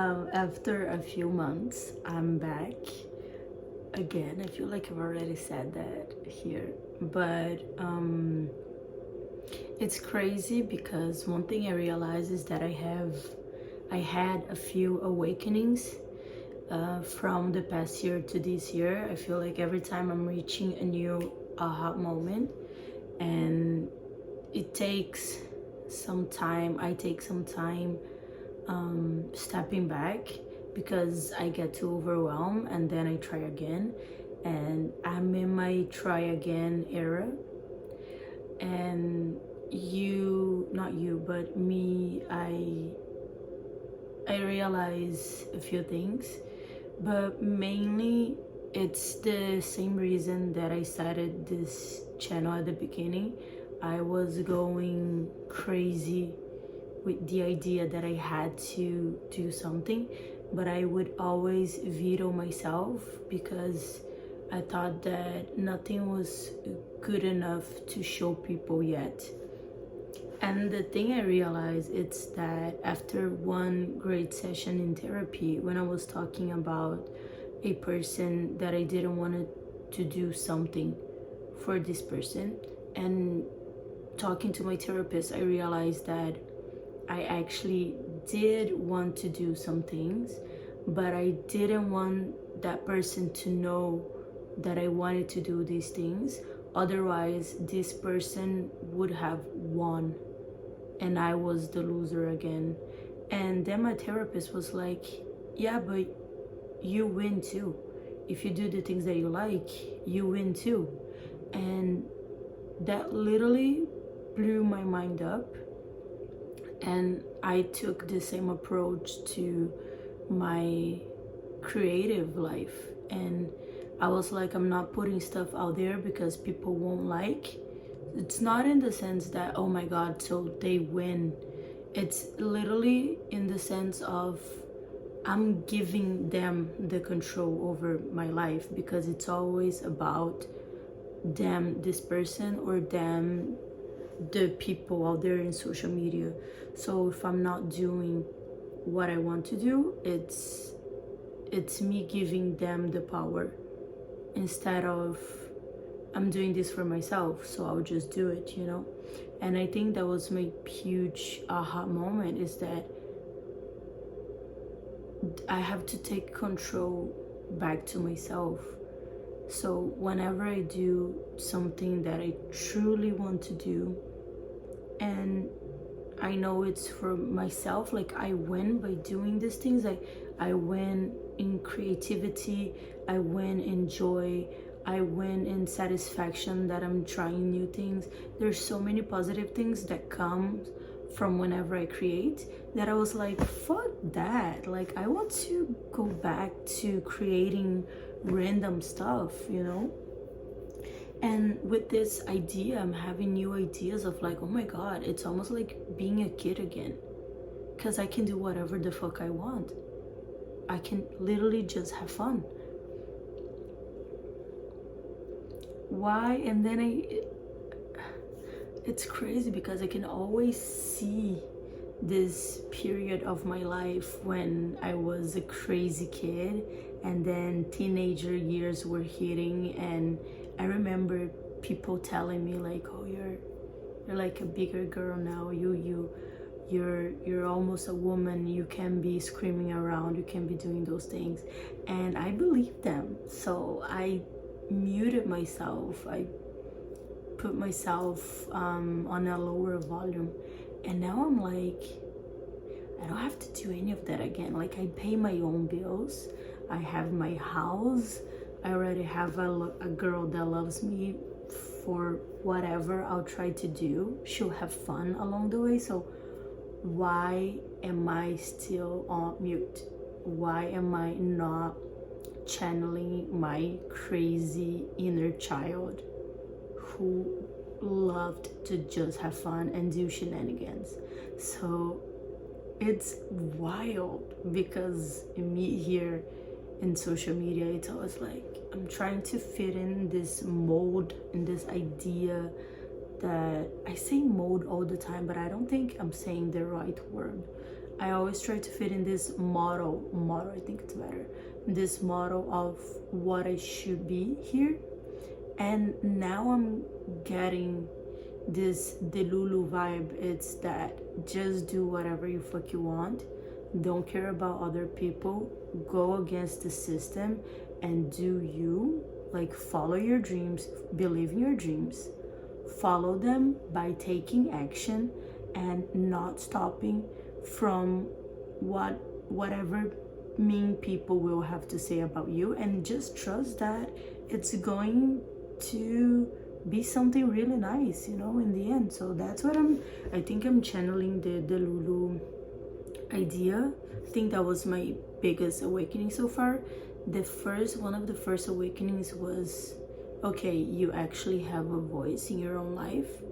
After a few months, I'm back again. I feel like I've already said that here, but it's crazy because one thing I realized is that I had a few awakenings from the past year to this year. I feel like every time I'm reaching a new aha moment, and it takes some time. I take some time stepping back because I get too overwhelmed and then I try again. And I'm in my try again era. And not you, but me, I realize a few things, but mainly it's the same reason that I started this channel at the beginning. I was going crazy with the idea that I had to do something, but I would always veto myself because I thought that nothing was good enough to show people yet. And the thing I realized is that after one great session in therapy, when I was talking about a person that I didn't want to do something for this person, and talking to my therapist, I realized that I actually did want to do some things, but I didn't want that person to know that I wanted to do these things. Otherwise, this person would have won and I was the loser again. And then my therapist was like, yeah, but you win too. If you do the things that you like, you win too. And that literally blew my mind up. And I took the same approach to my creative life. And I was like, I'm not putting stuff out there because people won't like. It's not in the sense that, oh my God, so they win. It's literally in the sense of I'm giving them the control over my life, because it's always about them, this person, or them, the people out there in social media. So if I'm not doing what I want to do, it's me giving them the power instead of I'm doing this for myself, so I'll just do it, you know. And I think that was my huge aha moment, is that I have to take control back to myself. So whenever I do something that I truly want to do, and I know it's for myself, like I win by doing these things. I win in creativity, I win in joy, I win in satisfaction that I'm trying new things. There's so many positive things that come from whenever I create, that I was like, fuck that. Like, I want to go back to creating random stuff, you know? And with this idea, I'm having new ideas of like, oh my God, it's almost like being a kid again. Because I can do whatever the fuck I want. I can literally just have fun. Why? And then it's crazy because I can always see this period of my life when I was a crazy kid, and then teenager years were hitting, and I remember people telling me like, oh, you're like a bigger girl now, you're almost a woman, you can be screaming around, you can be doing those things. And I believed them, so I muted myself, I put myself on a lower volume. And now I'm like, I don't have to do any of that again. Like, I pay my own bills, I have my house, I already have a girl that loves me for whatever I'll try to do. She'll have fun along the way. So why am I still on mute? Why am I not channeling my crazy inner child who loved to just have fun and do shenanigans? So it's wild, because me here in social media, it's always like I'm trying to fit in this mold, in this idea that I say mold all the time, but I don't think I'm saying the right word. I always try to fit in this model, I think it's better, this model of what I should be here. And now I'm getting this Delulu vibe. It's that just do whatever you fuck you want, don't care about other people, go against the system and do you. Like, follow your dreams, believe in your dreams, follow them by taking action and not stopping from whatever mean people will have to say about you, and just trust that it's going to be something really nice, in the end. So that's what I think I'm channeling the Lulu idea. I think that was my biggest awakening so far. One of the first awakenings was, okay, you actually have a voice in your own life.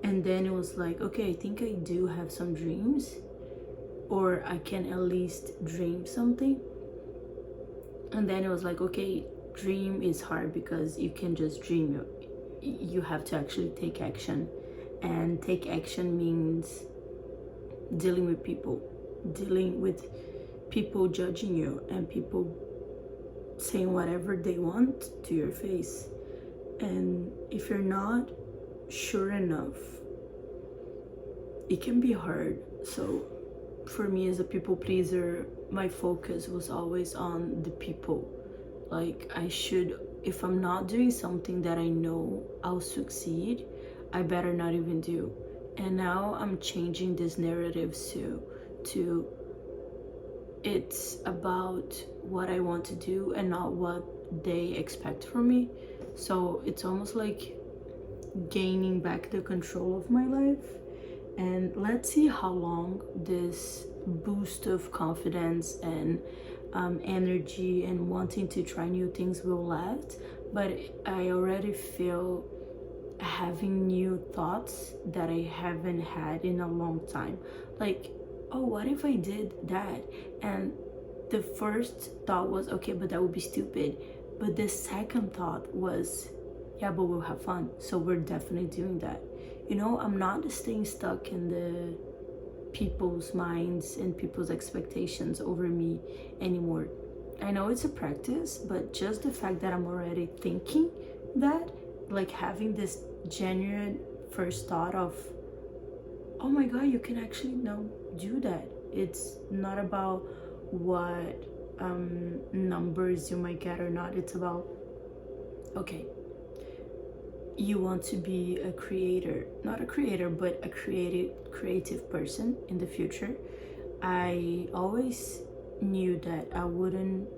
And then it was like, okay, I think I do have some dreams, or I can at least dream something. And then it was like, okay, dream is hard because you can just dream. You have to actually take action, and take action means dealing with people judging you, and people saying whatever they want to your face. And if you're not sure enough, it can be hard. So for me, as a people pleaser, my focus was always on the people. Like, if I'm not doing something that I know I'll succeed, I better not even do. And now I'm changing this narrative to it's about what I want to do and not what they expect from me. So it's almost like gaining back the control of my life. And let's see how long this boost of confidence and energy and wanting to try new things will last. But I already feel having new thoughts that I haven't had in a long time. Like, oh, what if I did that? And the first thought was, okay, but that would be stupid. But the second thought was, yeah, but we'll have fun. So we're definitely doing that. I'm not staying stuck in the people's minds and people's expectations over me anymore. I know it's a practice, but just the fact that I'm already thinking that, like having this genuine first thought of, oh my God, you can actually now do that. It's not about what numbers you might get or not. It's about, okay, you want to be a creator, not a creator, but a creative person in the future. I always knew that I wouldn't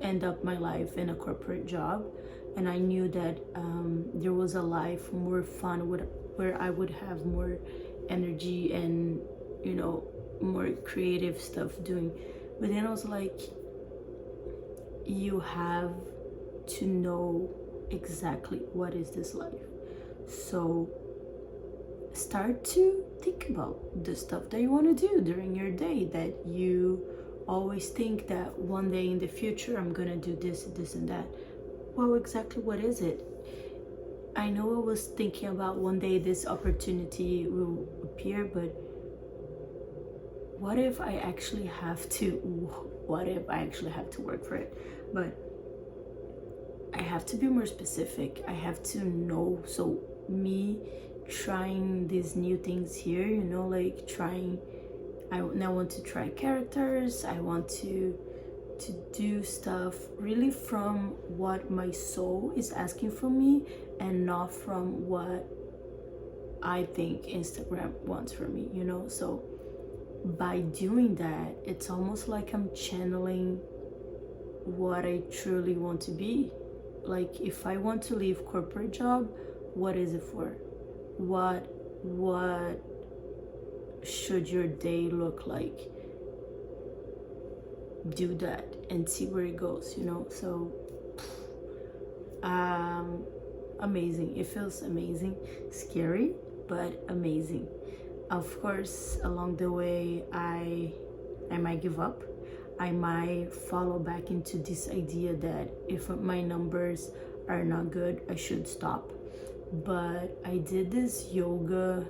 end up my life in a corporate job, and I knew that there was a life more fun where I would have more energy and more creative stuff doing. But then I was like, you have to know exactly what is this life. So start to think about the stuff that you want to do during your day, that you always think that one day in the future I'm gonna do this and that. Well, exactly what is it? I know I was thinking about one day this opportunity will appear, but what if I actually have to work for it? But I have to be more specific. I have to know. So me trying these new things here, like I now want to try characters. I want to do stuff really from what my soul is asking from me, and not from what I think Instagram wants from me, So by doing that, it's almost like I'm channeling what I truly want to be. Like, if I want to leave corporate job, what is it for? What should your day look like? Do that and see where it goes, So amazing. It feels amazing, scary, but amazing. Of course, along the way, I might give up. I might follow back into this idea that if my numbers are not good, I should stop. But I did this yoga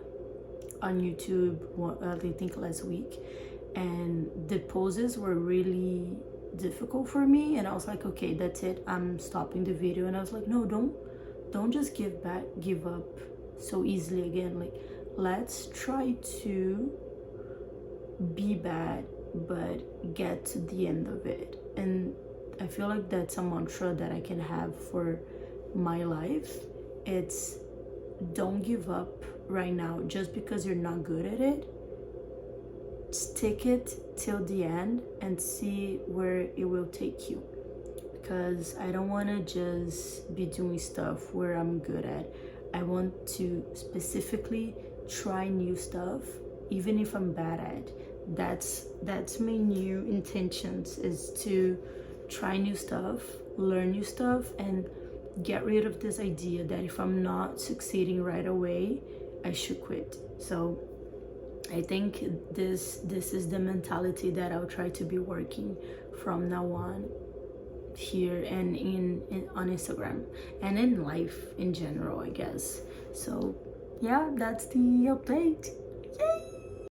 on YouTube, I think last week, and the poses were really difficult for me, and I was like, okay, that's it, I'm stopping the video. And I was like, no, don't just give up so easily again. Like, let's try to be bad but get to the end of it. And I feel like that's a mantra that I can have for my life. It's don't give up right now just because you're not good at it. Stick it till the end and see where it will take you, because I don't want to just be doing stuff where I'm good at. I want to specifically try new stuff even if I'm bad at. That's my new intentions, is to try new stuff, learn new stuff, and get rid of this idea that if I'm not succeeding right away, I should quit. So I think this is the mentality that I'll try to be working from now on, here and in on Instagram and in life in general, I guess. So yeah, that's the update.